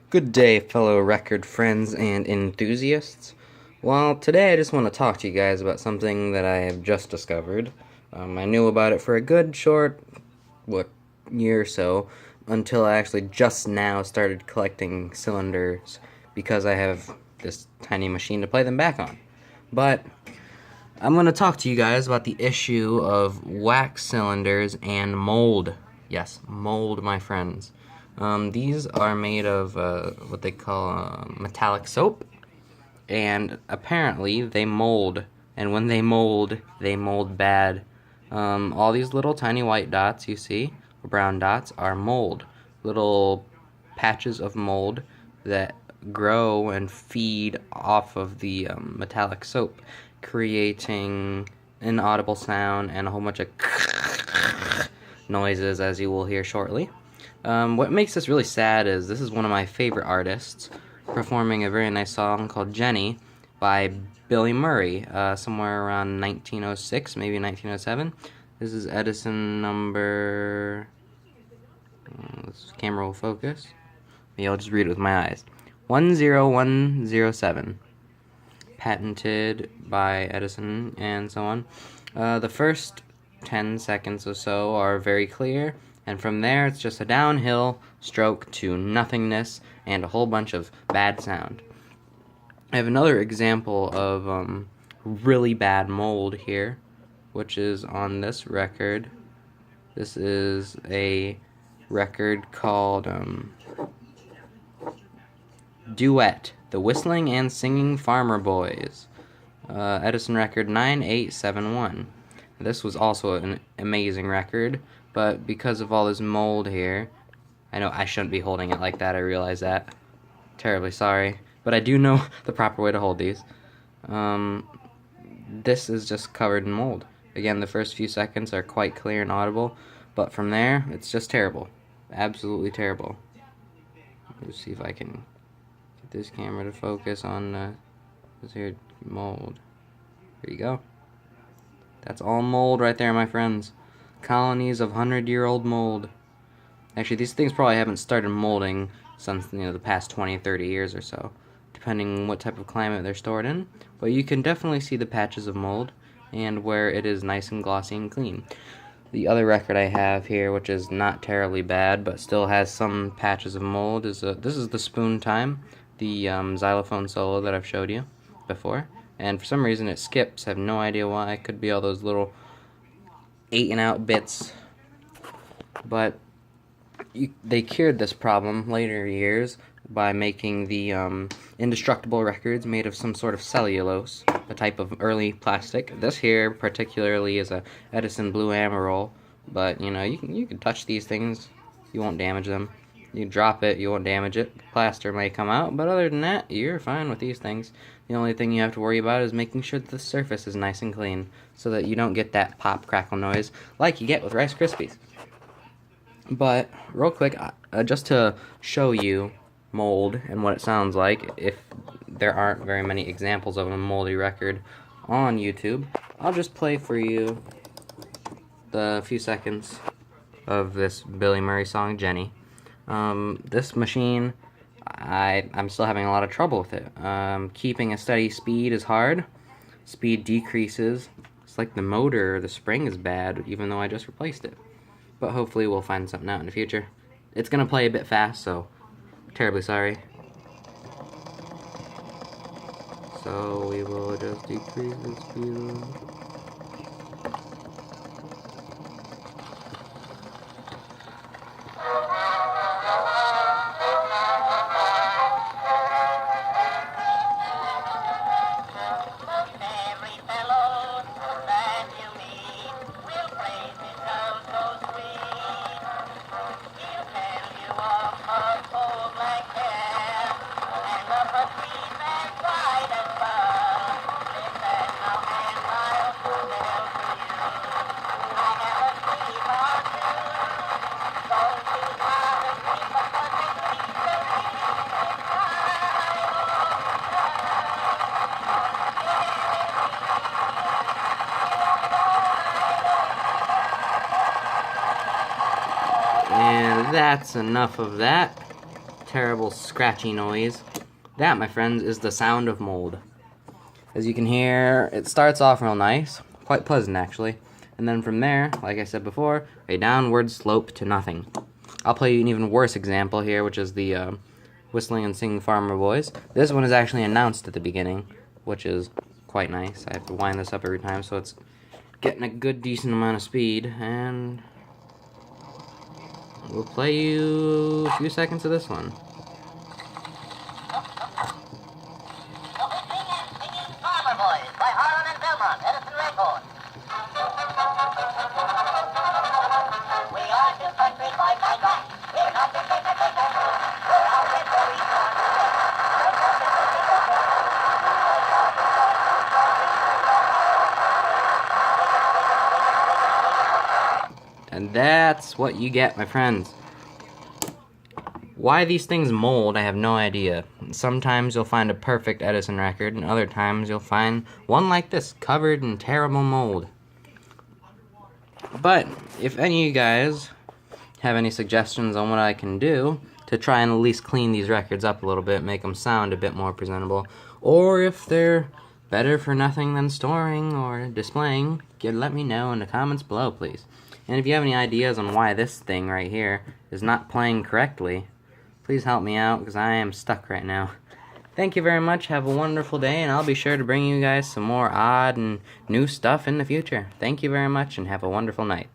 Good day, fellow record friends and enthusiasts. Well, today I just want to talk to you guys about something that I have just discovered. I knew about it for a good short, year or so, until I actually just now started collecting cylinders because I have this tiny machine to play them back on. But I'm going to talk to you guys about the issue of wax cylinders and mold. Yes, mold, my friends. These are made of what they call metallic soap, and apparently they mold. And when they mold bad. All these little tiny white dots you see, or brown dots, are mold. Little patches of mold that grow and feed off of the metallic soap, creating inaudible sound and a whole bunch of noises, as you will hear shortly. What makes this really sad is this is one of my favorite artists performing a very nice song called Jenny by Billy Murray, somewhere around 1906, maybe 1907. This is Edison number... this camera will focus. Maybe I'll just read it with my eyes. 10107. Patented by Edison and so on. The first 10 seconds or so are very clear, and from there it's just a downhill stroke to nothingness and a whole bunch of bad sound. I have another example of really bad mold here, which is on this record. This is a record called Duet, The Whistling and Singing Farmer Boys. Edison record 9871. This was also an amazing record, but because of all this mold here, I know I shouldn't be holding it like that, I realize that. Terribly sorry, but I do know the proper way to hold these. This is just covered in mold. Again, the first few seconds are quite clear and audible, but from there, it's just terrible. Absolutely terrible. Let's see if I can get this camera to focus on this here mold. Here you go. That's all mold right there, my friends. Colonies of 100-year-old mold. Actually, these things probably haven't started molding since, the past 20, 30 years or so, depending on what type of climate they're stored in. But you can definitely see the patches of mold and where it is nice and glossy and clean. The other record I have here, which is not terribly bad, but still has some patches of mold, is this is the Spoon Time, the xylophone solo that I've showed you before. And for some reason it skips. I have no idea why. It could be all those little eaten out bits. But they cured this problem later years by making the indestructible records made of some sort of cellulose, a type of early plastic. This here particularly is a Edison Blue Amarol, but you can touch these things, you won't damage them. You drop it, you won't damage it. Plaster may come out, but other than that, you're fine with these things. The only thing you have to worry about is making sure that the surface is nice and clean, so that you don't get that pop crackle noise like you get with Rice Krispies. But real quick, just to show you mold and what it sounds like, if there aren't very many examples of a moldy record on YouTube, I'll just play for you the few seconds of this Billy Murray song, Jenny. This machine, I'm still having a lot of trouble with it. Keeping a steady speed is hard. Speed decreases. It's like the motor or the spring is bad, even though I just replaced it. But hopefully we'll find something out in the future. It's gonna play a bit fast, so terribly sorry. So we will just decrease the speed. And that's enough of that. terrible scratchy noise. That, my friends, is the sound of mold. As you can hear, it starts off real nice, quite pleasant actually, and then from there, like I said before, a downward slope to nothing. I'll play you an even worse example here, which is the Whistling and Singing Farmer Boys. This one is actually announced at the beginning, which is quite nice. I have to wind this up every time, so it's getting a good, decent amount of speed, and we'll play you a few seconds of this one. And that's what you get, my friends. Why these things mold, I have no idea. Sometimes you'll find a perfect Edison record, and other times you'll find one like this, covered in terrible mold. But if any of you guys have any suggestions on what I can do to try and at least clean these records up a little bit, make them sound a bit more presentable, or if they're better for nothing than storing or displaying, let me know in the comments below, please. And if you have any ideas on why this thing right here is not playing correctly, please help me out, because I am stuck right now. Thank you very much, have a wonderful day, and I'll be sure to bring you guys some more odd and new stuff in the future. Thank you very much, and have a wonderful night.